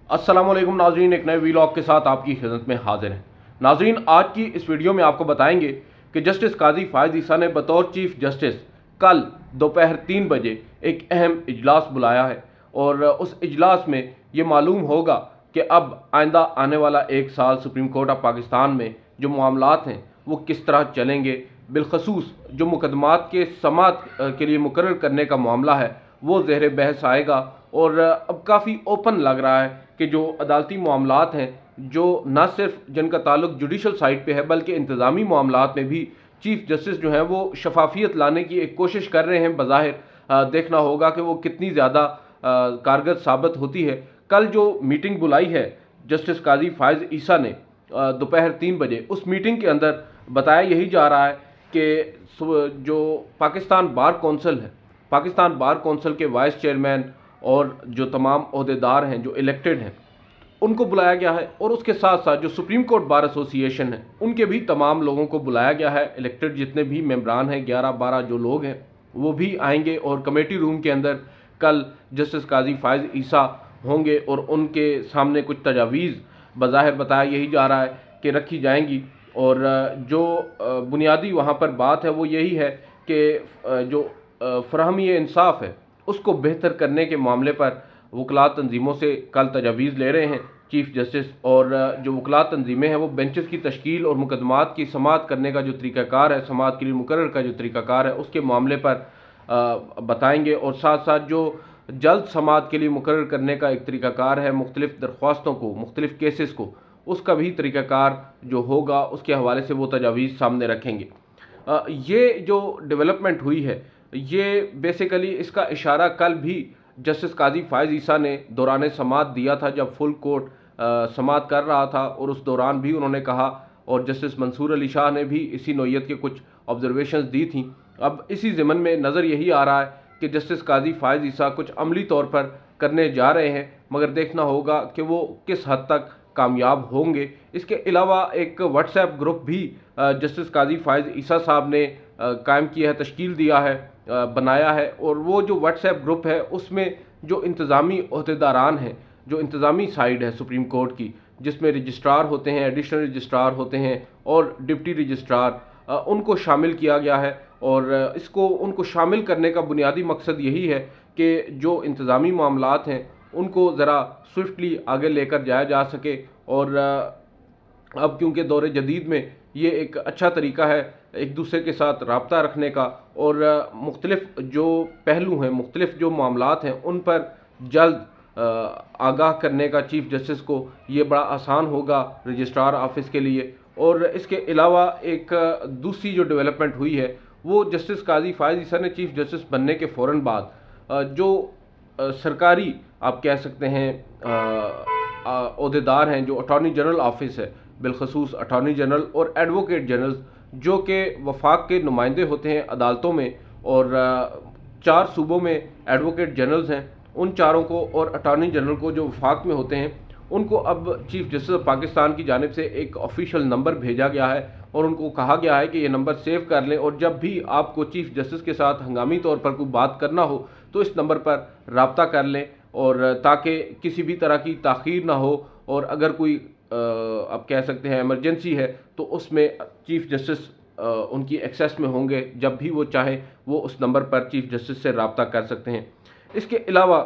अस्सलाम वालेकुम नाजरीन, एक नए वीलॉग के साथ आपकी खिदमत में हाजिर हैं। नाजरीन, आज की इस वीडियो में आपको बताएंगे कि जस्टिस काजी फायज ईसा ने बतौर चीफ जस्टिस कल दोपहर 3 बजे एक अहम इजलास बुलाया है और उस इजलास में ये मालूम होगा कि अब आइंदा आने वाला 1 साल सुप्रीम कोर्ट ऑफ पाकिस्तान में जो मामलात हैं वो किस तरह चलेंगे। बिलखसूस जो मुकदमात के समात के लिए मुकर्रर करने का मामला है वो ज़ेर बहस आएगा और अब काफ़ी ओपन लग रहा है कि जो अदालती मामलात हैं, जो न सिर्फ जिनका ताल्लुक जुडिशल साइड पे है बल्कि इंतज़ामी मामलात में भी चीफ जस्टिस जो हैं वो शफाफियत लाने की एक कोशिश कर रहे हैं। बज़ाहिर देखना होगा कि वो कितनी ज़्यादा कारगर साबित होती है। कल जो मीटिंग बुलाई है जस्टिस काजी फायज ईसा ने दोपहर 3 बजे, उस मीटिंग के अंदर बताया यही जा रहा है कि जो पाकिस्तान बार कौंसिल है, पाकिस्तान बार कौंसिल के वाइस चेयरमैन और जो तमाम ओहदेदार हैं जो इलेक्टेड हैं उनको बुलाया गया है और उसके साथ साथ जो सुप्रीम कोर्ट बार एसोसिएशन है उनके भी तमाम लोगों को बुलाया गया है। इलेक्टेड जितने भी मेंबरान हैं 11-12 जो लोग हैं वो भी आएंगे और कमेटी रूम के अंदर कल जस्टिस काजी फायज ईसा होंगे और उनके सामने कुछ तजावीज़ बज़ाहिर बताया यही जा रहा है कि रखी जाएंगी। और जो बुनियादी वहाँ पर बात है वो यही है कि जो फरहमी इंसाफ है उसको बेहतर करने के मामले पर वकलात तंजीमों से कल तजावीज़ ले रहे हैं चीफ जस्टिस। और जो वकलात तंजीमें हैं वो बेंचेस की तश्कील और मुकदमात की समाअत करने का जो तरीक़ाकार है, समाअत के लिए मुकर्रर का जो तरीक़ाकार है उसके मामले पर बताएंगे। और साथ साथ जो जल्द समाअत के लिए मुकर्रर करने का एक तरीक़ाकार है, मुख्तलिफ़ दरख्वास्तों को, मुख्तलिफ़ केसेस को, उसका भी तरीक़ाकार जो होगा उसके हवाले से वो तजावीज़ सामने रखेंगे। ये जो डेवलपमेंट हुई है ये बेसिकली इसका इशारा कल भी जस्टिस काजी फायज ईसा ने दौरान समाअत दिया था जब फुल कोर्ट समाअत कर रहा था, और उस दौरान भी उन्होंने कहा और जस्टिस मंसूर अली शाह ने भी इसी नौइयत के कुछ ऑब्जर्वेशंस दी थी। अब इसी ज़मन में नज़र यही आ रहा है कि जस्टिस काजी फायज ईसा कुछ अमली तौर पर करने जा रहे हैं, मगर देखना होगा कि वो किस हद तक कामयाब होंगे। इसके अलावा एक व्हाट्सएप ग्रुप भी जस्टिस काजी फायज ईसा साहब ने कायम किया है, तश्कील दिया है, बनाया है। और वो जो व्हाट्सएप ग्रुप है उसमें जो इंतज़ामी अहदेदारान हैं, जो इंतज़ामी साइड है सुप्रीम कोर्ट की, जिसमें रजिस्ट्रार होते हैं, एडिशनल रजिस्ट्रार होते हैं और डिप्टी रजिस्ट्रार, उनको शामिल किया गया है। और इसको उनको शामिल करने का बुनियादी मकसद यही है कि जो इंतज़ामी मामलात हैं उनको ज़रा स्विफ्टली आगे लेकर जाया जा सके। और अब क्योंकि दौर जदीद में ये एक अच्छा तरीका है एक दूसरे के साथ रब्ता रखने का, और मुख्तलिफ़ जो पहलू हैं, मुख्तलिफ़ जो मामलात हैं उन पर जल्द आगाह करने का चीफ जस्टिस को ये बड़ा आसान होगा रजिस्ट्रार ऑफिस के लिए। और इसके अलावा एक दूसरी जो डेवलपमेंट हुई है वो जस्टिस काजी फायज ईसा ने चीफ जस्टिस बनने के फ़ौरन बाद जो सरकारी आप कह सकते हैं ओहदेदार हैं, जो अटॉर्नी जनरल ऑफिस है, बिलखसूस अटॉर्नी जनरल और एडवोकेट जनरल जो कि वफाक के नुमाइंदे होते हैं अदालतों में, और 4 सूबों में एडवोकेट जनरल्स हैं, उन चारों को और अटॉर्नी जनरल को जो वफाक में होते हैं उनको अब चीफ जस्टिस ऑफ पाकिस्तान की जानिब से एक ऑफिशियल नंबर भेजा गया है और उनको कहा गया है कि ये नंबर सेव कर लें और जब भी आपको चीफ जस्टिस के साथ हंगामी तौर पर कोई बात करना हो तो इस नंबर पर रब्ता कर लें, और ताकि किसी भी तरह की ताख़ीर ना हो। और अगर कोई आप कह सकते हैं इमरजेंसी है तो उसमें चीफ जस्टिस उनकी एक्सेस में होंगे, जब भी वो चाहें वो उस नंबर पर चीफ जस्टिस से रब्ता कर सकते हैं। इसके अलावा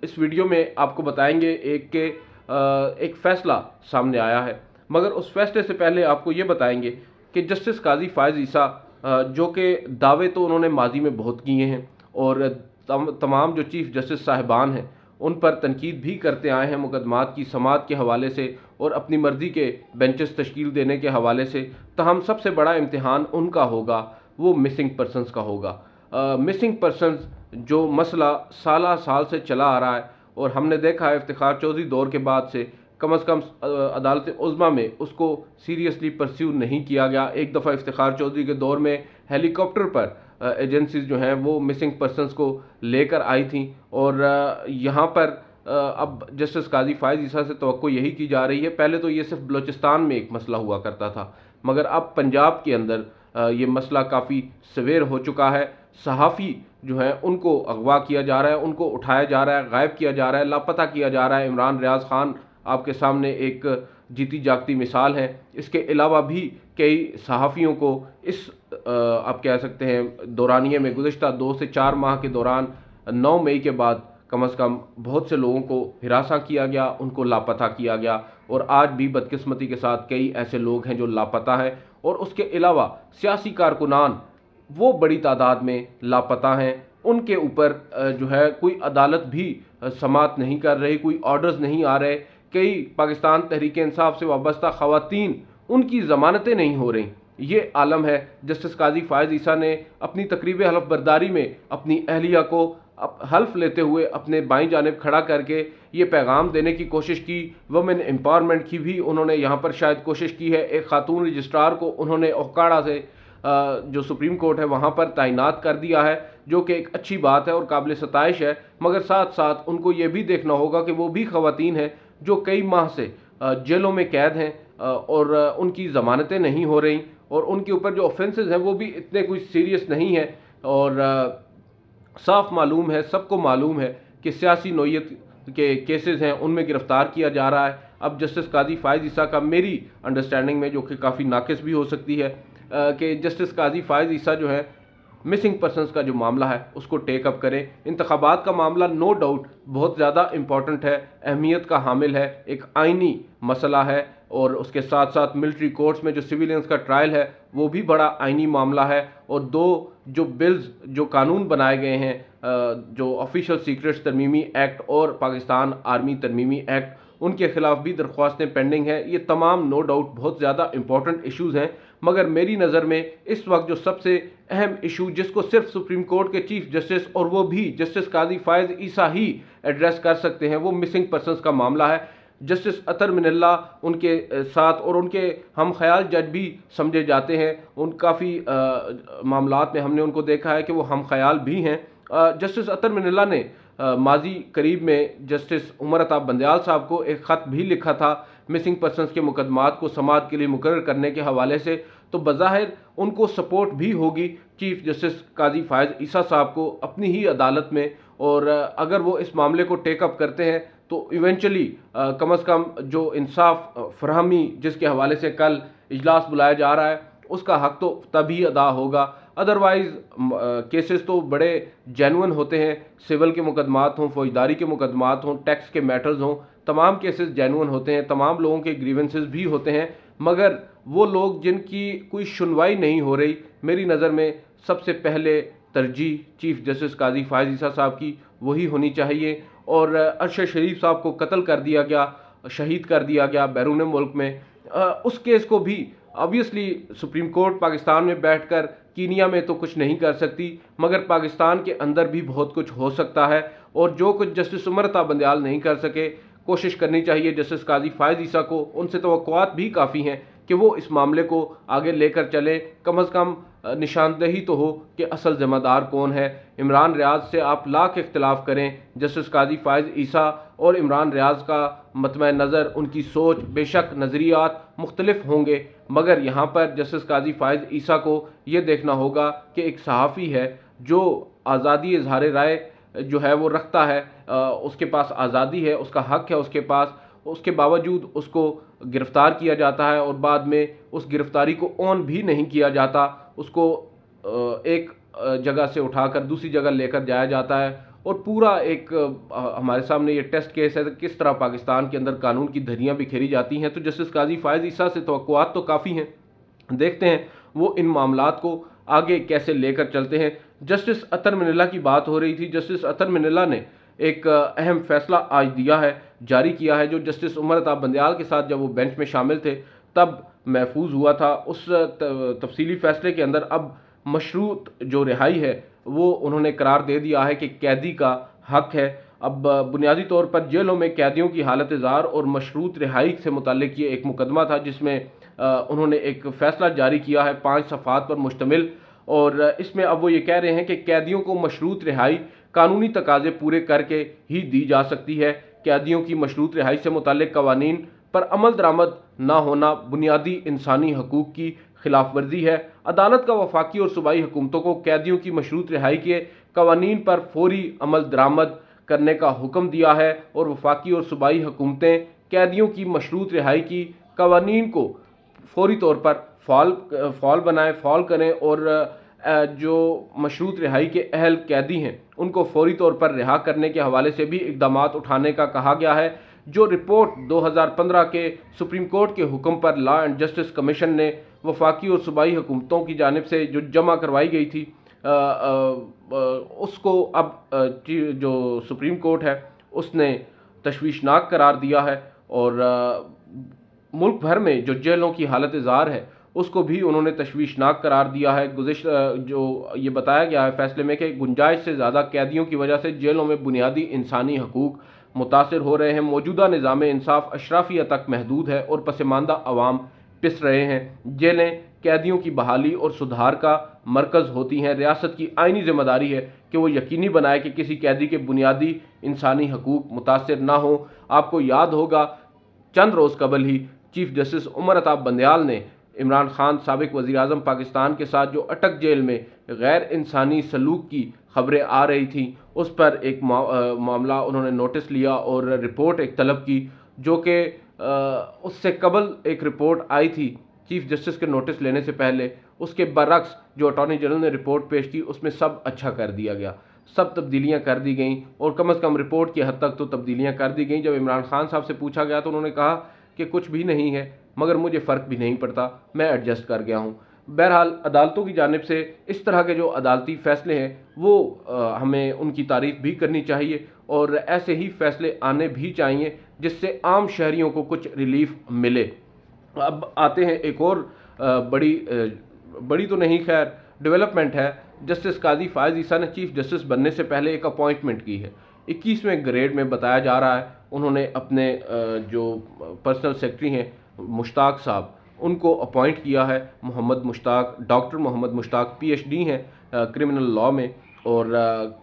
इस वीडियो में आपको बताएंगे एक फ़ैसला सामने आया है, मगर उस फैसले से पहले आपको ये बताएंगे कि जस्टिस काजी फायज ईसा जो कि दावे तो उन्होंने माजी में बहुत किए हैं और तमाम जो चीफ जस्टिस साहिबान हैं उन पर तनकीद भी करते आए हैं मुकदमात की समाअत के हवाले से और अपनी मर्ज़ी के बेंचेस तश्कील देने के हवाले से। तहम सबसे बड़ा इम्तिहान उनका होगा वो मिसिंग पर्सनस का होगा। मिसिंग पर्सनस जो मसला साल से चला आ रहा है और हमने देखा है इफ्तिखार चौधरी दौर के बाद से कम अज़ कम अदालत उज़्मा में उसको सीरियसली परस्यू नहीं किया गया। एक दफ़ा इफ्तिखार चौधरी के दौर में हेलीकॉप्टर पर एजेंसीज जो हैं वो मिसिंग पर्सनस को लेकर आई थी, और यहाँ पर अब जस्टिस काजी फायज ईसा से तवक्को यही की जा रही है। पहले तो ये सिर्फ बलूचिस्तान में एक मसला हुआ करता था, मगर अब पंजाब के अंदर ये मसला काफ़ी सवेर हो चुका है। सहाफ़ी जो है उनको अगवा किया जा रहा है, उनको उठाया जा रहा है, गायब किया जा रहा है, लापता किया जा रहा है। इमरान रियाज खान आपके सामने एक जीती जागती मिसाल है। इसके अलावा भी कई सहाफ़ियों को इस आप कह सकते हैं दौरानिए में गुज़िश्ता 2 से 4 माह के दौरान 9 मई के बाद कम से कम बहुत से लोगों को हिरासा किया गया, उनको लापता किया गया। और आज भी बदकिस्मती के साथ कई ऐसे लोग हैं जो लापता हैं। और उसके अलावा सियासी कारकुनान वो बड़ी तादाद में लापता हैं, उनके ऊपर जो है कोई अदालत भी समाअत नहीं कर रही, कोई ऑर्डर्स नहीं आ रहे। कई पाकिस्तान तहरीक इंसाफ से वाबस्ता ख़वातीन, उनकी ज़मानतें नहीं हो रही। ये आलम है। जस्टिस काजी फ़ायज़ ईसा ने अपनी तकरीब हल्फ बर्दारी में अपनी अहलिया को हल्फ लेते हुए अपने बाईं जानिब खड़ा करके ये पैगाम देने की कोशिश की। वुमेन एम्पावरमेंट की भी उन्होंने यहाँ पर शायद कोशिश की है। एक खातून रजिस्ट्रार को उन्होंने ओकाड़ा से जो सुप्रीम कोर्ट है वहाँ पर तैनात कर दिया है, जो कि एक अच्छी बात है और काबिल सताइश है। मगर साथ साथ उनको ये भी देखना होगा कि वो भी ख़वातीन हैं जो कई माह से जेलों में कैद हैं और उनकी ज़मानतें नहीं हो रही, और उनके ऊपर जो ऑफेंसेस हैं वो भी इतने कुछ सीरियस नहीं है। और साफ मालूम है, सबको मालूम है कि सियासी नोयत के केसेस हैं उनमें गिरफ़्तार किया जा रहा है। अब जस्टिस काजी फ़ायज़ ईसा का मेरी अंडरस्टैंडिंग में, जो कि काफ़ी नाक़िस भी हो सकती है, कि जस्टिस काजी फ़ायज़ ईसा जो है मिसिंग पर्सनस का जो मामला है उसको टेक अप करें। इंतखाबात का मामला नो डाउट बहुत ज़्यादा इम्पॉर्टेंट है, अहमियत का हामिल है, एक आइनी मसला है। और उसके साथ साथ मिलिट्री कोर्ट्स में जो सिविलियंस का ट्रायल है वो भी बड़ा आइनी मामला है। और दो जो बिल्स, जो कानून बनाए गए हैं, जो ऑफिशियल सीक्रेट्स तरमीमी एक्ट और पाकिस्तान आर्मी तरमीमी एक्ट, उनके ख़िलाफ़ भी दरख्वास्तें पेंडिंग हैं। ये तमाम नो डाउट बहुत ज़्यादा इंपॉर्टेंट इश्यूज़ हैं। मगर मेरी नज़र में इस वक्त जो सबसे अहम इशू, जिसको सिर्फ सुप्रीम कोर्ट के चीफ जस्टिस और वो भी जस्टिस काजी फ़ायज़ ईसा ही एड्रेस कर सकते हैं, वो मिसिंग पर्सनस का मामला है। जस्टिस अतर मिनल्ला उनके साथ, और उनके हम ख्याल जज भी समझे जाते हैं। उन काफ़ी मामलात में हमने उनको देखा है कि वो हम ख्याल भी हैं। जस्टिस अतर मिनल्ला ने माजी करीब में जस्टिस उमर अता बंदयाल साहब को एक ख़त भी लिखा था मिसिंग पर्सनस के मुकदमात को समाअत के लिए मुकर्रर करने के हवाले से। तो बज़ाहिर उनको सपोर्ट भी होगी चीफ जस्टिस काजी फ़ायज़ ईसा साहब को अपनी ही अदालत में। और अगर वो इस मामले को टेकअप करते हैं तो इवेंचुअली कम अज़ कम जो इंसाफ फरहमी जिसके हवाले से कल इजलास बुलाया जा रहा है उसका हक़ तो तभी अदा होगा। अदरवाइज़ केसेस तो बड़े जेन्युइन होते हैं, सिविल के मुकदमात हों, फौजदारी के मुकदमात हों, टैक्स के मैटर्स हों, तमाम केसेस जेन्युइन होते हैं, तमाम लोगों के ग्रीवेंसेस भी होते हैं। मगर वो लोग जिनकी कोई सुनवाई नहीं हो रही, मेरी नज़र में सबसे पहले तरजीह चीफ जस्टिस काजी फ़ायज़ ईसा साहब की वही होनी चाहिए। और अरशद शरीफ साहब को कत्ल कर दिया गया, शहीद कर दिया गया बैरून मुल्क में, उस केस को भी ऑब्वियसली सुप्रीम कोर्ट पाकिस्तान में बैठकर कीनिया में तो कुछ नहीं कर सकती, मगर पाकिस्तान के अंदर भी बहुत कुछ हो सकता है। और जो कुछ जस्टिस उमर अता बंदयाल नहीं कर सके, कोशिश करनी चाहिए जस्टिस काजी फ़ायज़ ईसा को। उनसे तवक्कुआत भी काफ़ी हैं कि वो इस मामले को आगे लेकर चले। कम अज़ कम निशानदेही तो हो कि असल ज़िम्मेदार कौन है। इमरान रियाज से आप लाख इख्तिलाफ़ करें, जस्टिस काजी फ़ायज़ ईसा और इमरान रियाज का मतमय नज़र, उनकी सोच, बेशक नज़रियात मुख्तलिफ होंगे, मगर यहाँ पर जस्टिस काजी फ़ायज़ ईसा को ये देखना होगा कि एक सहाफ़ी है जो आज़ादी इज़हार राय जो है वो रखता है, उसके पास आज़ादी है, उसका हक़ है उसके पास, उसके बावजूद उसको गिरफ़्तार किया जाता है और बाद में उस गिरफ़्तारी को ऑन भी नहीं किया जाता। उसको एक जगह से उठाकर दूसरी जगह लेकर जाया जाता है और पूरा एक हमारे सामने ये टेस्ट केस है किस तरह पाकिस्तान के अंदर कानून की धज्जियाँ बिखेरी जाती हैं। तो जस्टिस काजी फ़ायज़ ईसा से तवक्कुआत तो काफ़ी हैं, देखते हैं वो इन मामलात को आगे कैसे लेकर चलते हैं। जस्टिस अतर मिनल्ला की बात हो रही थी। जस्टिस अतर मिनल्ला ने एक अहम फैसला आज दिया है, जारी किया है, जो जस्टिस उमर अता बंदयाल के साथ जब वो बेंच में शामिल थे तब महफूज हुआ था। उस तफसीली फ़ैसले के अंदर अब मशरूत जो रिहाई है वो उन्होंने करार दे दिया है कि कैदी का हक़ है। अब बुनियादी तौर पर जेलों में कैदियों की हालत ज़ार और मशरूत रिहाई से मुताल्लिक़ ये एक मुकदमा था जिसमें उन्होंने एक फ़ैसला जारी किया है 5 सफ़ात पर मुश्तमिल। और इसमें अब वो ये कह रहे हैं कि कैदियों को मशरूत रिहाई कानूनी तकाज़े पूरे करके ही दी जा सकती है। कैदियों की मशरूत रिहाई से मुताल्लिक़ कवानीन पर अमल दरामद ना होना बुनियादी इंसानी हकूक़ की खिलाफ वर्जी है। अदालत का वफाकी और सूबाई हुकूमतों को कैदियों की मशरूत रिहाई के कवानीन पर फौरी अमल दरामद करने का हुक्म दिया है और वफाकी और सूबाई हुकूमतें कैदियों की मशरूत रिहाई की कवानीन को फौरी तौर पर फॉल बनाएं, फॉल करें और जो मशरूत रिहाई के अहल कैदी हैं उनको फौरी तौर पर रिहा करने के हवाले से भी इक़दाम उठाने का कहा गया है। जो रिपोर्ट 2015 के सुप्रीम कोर्ट के हुक्म पर लॉ एंड जस्टिस कमीशन ने वफाकी और सूबाई हुकूमतों की जानिब से जो जमा करवाई गई थी उसको अब जो सुप्रीम कोर्ट है उसने तशवीशनाक करार दिया है और मुल्क भर में जो जेलों की हालत ज़ार है उसको भी उन्होंने तशवीशनाक करार दिया है। जो ये बताया गया है फैसले में कि गुंजाइश से ज़्यादा कैदियों की वजह से जेलों में बुनियादी इंसानी हकूक़ मुतासर हो रहे हैं। मौजूदा निज़ाम इंसाफ अशराफिया तक महदूद है और पसमानदा अवाम पिस रहे हैं। जेलें कैदियों की बहाली और सुधार का मरकज़ होती हैं। रियासत की आइनी ज़िम्मेदारी है कि वो यकीनी बनाए कि किसी कैदी के बुनियादी इंसानी हकूक़ मुतासर ना हो। आपको याद होगा चंद रोज़ कबल ही चीफ जस्टिस उमर अताब बंदयाल ने इमरान खान साबिक वज़ीर आज़म पाकिस्तान के साथ जो अटक जेल में गैर इंसानी सलूक की खबरें आ रही थी उस पर एक मामला उन्होंने नोटिस लिया और रिपोर्ट एक तलब की, जो कि उससे कबल एक रिपोर्ट आई थी चीफ जस्टिस के नोटिस लेने से पहले। उसके बरक्स जो अटॉर्नी जनरल ने रिपोर्ट पेश की उसमें सब अच्छा कर दिया गया, सब तब्दीलियां कर दी गई और कम अज़ कम रिपोर्ट की हद तक तो तब्दीलियां कर दी गई। जब इमरान खान साहब से पूछा गया तो उन्होंने कहा कि कुछ भी नहीं है, मगर मुझे फ़र्क भी नहीं पड़ता, मैं एडजस्ट कर गया हूँ। बहरहाल अदालतों की जानिब से इस तरह के जो अदालती फ़ैसले हैं वो हमें उनकी तारीफ़ भी करनी चाहिए और ऐसे ही फ़ैसले आने भी चाहिए जिससे आम शहरियों को कुछ रिलीफ मिले। अब आते हैं एक और बड़ी तो नहीं खैर डेवलपमेंट है। जस्टिस काजी फ़ायज़ ईसा ने चीफ जस्टिस बनने से पहले एक अपॉइंटमेंट की है। 21वें ग्रेड में बताया जा रहा है उन्होंने अपने जो पर्सनल सेक्रेटरी हैं मुश्ताक साहब उनको अपॉइंट किया है। डॉक्टर मोहम्मद मुश्ताक PhD हैं क्रिमिनल लॉ में और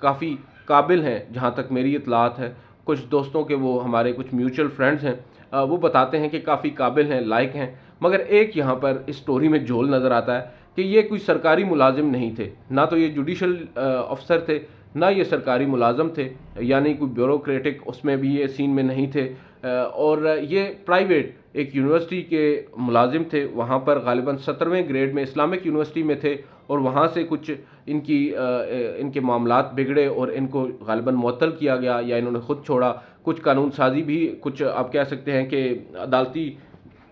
काफ़ी काबिल हैं जहाँ तक मेरी इतलात है। कुछ दोस्तों के वो हमारे कुछ म्यूचुअल फ्रेंड्स हैं वो बताते हैं कि काफ़ी काबिल हैं, लायक हैं। मगर एक यहाँ पर इस स्टोरी में झोल नज़र आता है कि ये कोई सरकारी मुलाजिम नहीं थे, ना तो ये जुडिशल अफसर थे, ना ये सरकारी मुलाजम थे, यानी कोई ब्यूरोक्रेटिक उसमें भी ये सीन में नहीं थे और ये प्राइवेट एक यूनिवर्सिटी के मुलाजिम थे। वहाँ पर गालिबन 17वें ग्रेड में इस्लामिक यूनिवर्सिटी में थे और वहाँ से कुछ इनके मामलात बिगड़े और इनको गालिबन मुअत्तल किया गया या इन्होंने ख़ुद छोड़ा। कुछ कानून साजी भी, कुछ आप कह सकते हैं कि अदालती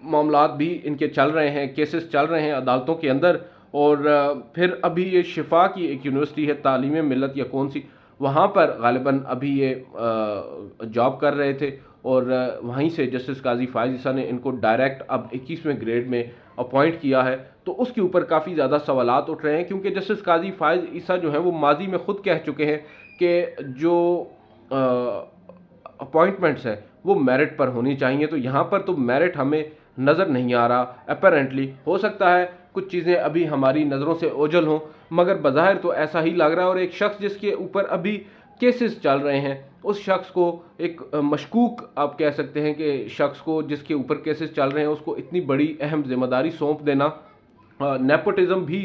मामलात भी इनके चल रहे हैं, केसेस चल रहे हैं अदालतों के अंदर। और फिर अभी ये शिफा की एक यूनिवर्सिटी है तालीम मिलत या कौन सी, वहाँ पर गालिबन अभी ये जॉब कर रहे थे और वहीं से जस्टिस काजी फ़ायज़ ईसा ने इनको डायरेक्ट अब 21वें ग्रेड में अपॉइंट किया है। तो उसके ऊपर काफ़ी ज़्यादा सवालात उठ रहे हैं क्योंकि जस्टिस काजी फ़ायज़ ईसा जो हैं वो माजी में ख़ुद कह चुके हैं कि जो अपॉइंटमेंट्स हैं वो मेरिट पर होनी चाहिए। तो यहाँ पर तो मेरिट हमें नज़र नहीं आ रहा। अपेरेंटली हो सकता है कुछ चीज़ें अभी हमारी नज़रों से ओझल हों, मगर बज़ाहिर तो ऐसा ही लग रहा है। और एक शख्स जिसके ऊपर अभी केसेस चल रहे हैं उस शख्स को एक मशकूक आप कह सकते हैं कि शख्स को जिसके ऊपर केसेस चल रहे हैं उसको इतनी बड़ी अहम जिम्मेदारी सौंप देना, नेपोटिज़म भी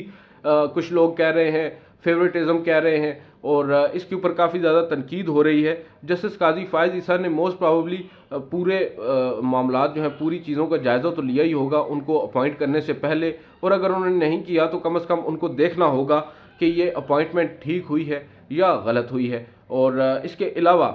कुछ लोग कह रहे हैं, फेवरेटिज़म कह रहे हैं और इसके ऊपर काफ़ी ज़्यादा तनकीद हो रही है। जस्टिस काजी फ़ायज़ ईसा ने मोस्ट प्रॉबली पूरे मामलात जो हैं पूरी चीज़ों का जायज़ा तो लिया ही होगा उनको अपॉइंट करने से पहले, और अगर उन्होंने नहीं किया तो कम से कम उनको देखना होगा कि ये अपॉइंटमेंट ठीक हुई है या गलत हुई है। और इसके अलावा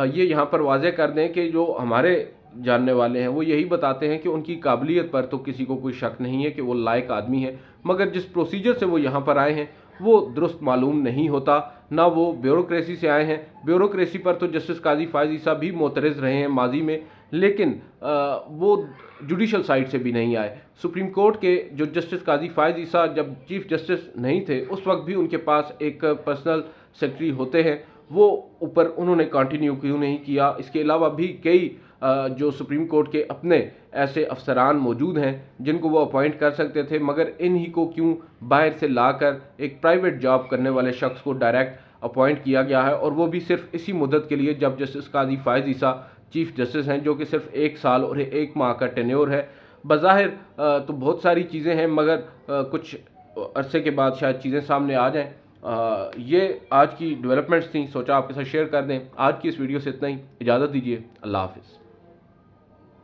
ये यहाँ पर वाज़ेह कर दें कि जो हमारे जानने वाले हैं वो यही बताते हैं कि उनकी काबिलियत पर तो किसी को कोई शक नहीं है कि वो लायक आदमी है, मगर जिस प्रोसीजर से वो यहाँ पर आए हैं वो दुरुस्त मालूम नहीं होता, ना वो ब्यूरोक्रेसी से आए हैं। ब्यूरोक्रेसी पर तो जस्टिस काजी फ़ायज़ ईसा भी मोतरज़ रहे हैं माजी में, लेकिन वो जुडिशल साइड से भी नहीं आए। सुप्रीम कोर्ट के जो जस्टिस काजी फ़ायज़ ईसा जब चीफ जस्टिस नहीं थे उस वक्त भी उनके पास एक पर्सनल सेक्रेटरी होते हैं, वो ऊपर उन्होंने कंटिन्यू क्यों नहीं किया। इसके अलावा भी कई जो सुप्रीम कोर्ट के अपने ऐसे अफसरान मौजूद हैं जिनको वो अपॉइंट कर सकते थे, मगर इन्हीं को क्यों बाहर से लाकर एक प्राइवेट जॉब करने वाले शख्स को डायरेक्ट अपॉइंट किया गया है, और वो भी सिर्फ इसी मुद्दत के लिए जब जस्टिस काजी फ़ायज़ ईसा चीफ जस्टिस हैं, जो कि सिर्फ 1 साल और 1 माह का टेन्योर है। बज़ाहिर तो बहुत सारी चीज़ें हैं, मगर कुछ अरसे के बाद शायद चीज़ें सामने आ जाएँ ये आज की डेवलपमेंट्स थी, सोचा आपके साथ शेयर कर दें। आज की इस वीडियो से इतना ही, इजाज़त दीजिए, अल्लाह हाफ़िज़।